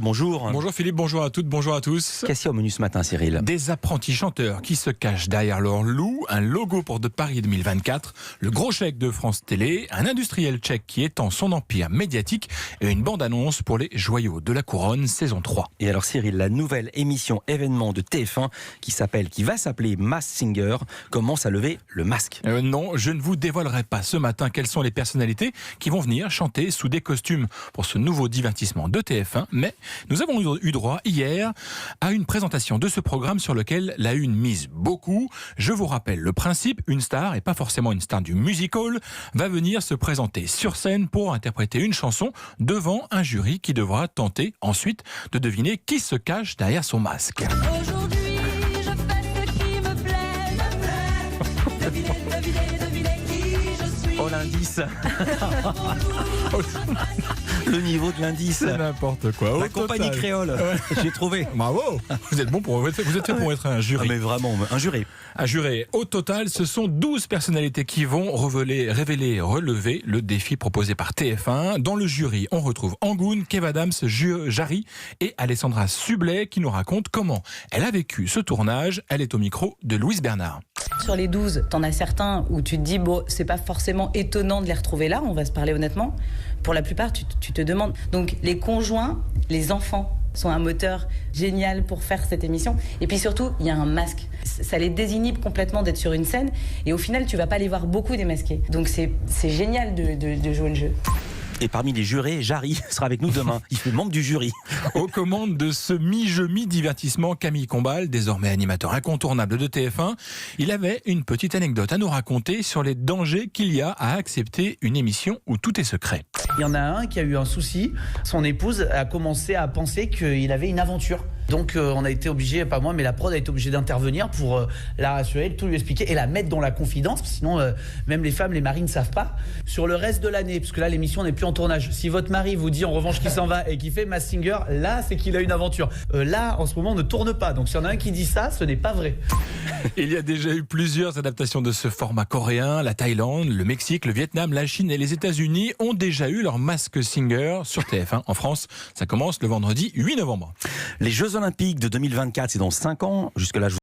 Bonjour. Bonjour Philippe, bonjour à toutes, bonjour à tous. Qu'est-ce qu'il y a au menu ce matin, Cyril? Des apprentis chanteurs qui se cachent derrière leur loup, un logo pour de Paris 2024, le gros chèque de France Télé, un industriel tchèque qui étend son empire médiatique et une bande-annonce pour les Joyaux de la Couronne saison 3. Et alors Cyril, la nouvelle émission événement de TF1 qui va s'appeler Masked Singer commence à lever le masque. Non, je ne vous dévoilerai pas ce matin quelles sont les personnalités qui vont venir chanter sous des costumes pour ce nouveau divertissement de TF1, mais nous avons eu droit hier à une présentation de ce programme sur lequel la Une mise beaucoup. Je vous rappelle le principe, une star, et pas forcément une star du musical, va venir se présenter sur scène pour interpréter une chanson devant un jury qui devra tenter ensuite de deviner qui se cache derrière son masque. Aujourd'hui, je fais ce qui me plaît. Devinez qui je suis. Oh, l'indice. Le niveau de l'indice. C'est n'importe quoi. La Au compagnie total. créole. J'ai trouvé. Bravo. Vous êtes fait pour être un Ah, jury. mais vraiment, un juré. À jurer. Au total, ce sont 12 personnalités qui vont relever le défi proposé par TF1. Dans le jury, on retrouve Angoune, Kev Adams, Jarry et Alessandra Sublet qui nous raconte comment elle a vécu ce tournage. Elle est au micro de Louise Bernard. Sur les 12, t'en as certains où tu te dis, bon, c'est pas forcément étonnant de les retrouver là, on va se parler honnêtement. Pour la plupart, tu te demandes. Donc, les conjoints, les enfants sont un moteur génial pour faire cette émission. Et puis surtout, il y a un masque. Ça les désinhibe complètement d'être sur une scène. Et au final, tu vas pas les voir beaucoup démasqués. Donc, c'est génial de jouer le jeu. Et parmi les jurés, Jarry sera avec nous demain. Il fait membre du jury. Aux commandes de ce mi-jeu, mi-divertissement, Camille Combal, désormais animateur incontournable de TF1, il avait une petite anecdote à nous raconter sur les dangers qu'il y a à accepter une émission où tout est secret. Il y en a un qui a eu un souci. Son épouse a commencé à penser qu'il avait une aventure. Donc on a été obligé, pas moi, mais la prod a été obligée d'intervenir pour la rassurer, tout lui expliquer et la mettre dans la confidence. Sinon, même les femmes, les maris ne savent pas. Sur le reste de l'année, parce que là, l'émission n'est plus en tournage. Si votre mari vous dit en revanche qu'il s'en va et qu'il fait Masked Singer, là, c'est qu'il a une aventure. Là, en ce moment, on ne tourne pas. Donc s'il y en a un qui dit ça, ce n'est pas vrai. Il y a déjà eu plusieurs adaptations de ce format coréen. La Thaïlande, le Mexique, le Vietnam, la Chine et les États-Unis ont déjà eu leur Masked Singer sur TF1. En France, ça commence le vendredi 8 novembre. Les Jeux Olympiques de 2024, c'est dans 5 ans. Jusque-là,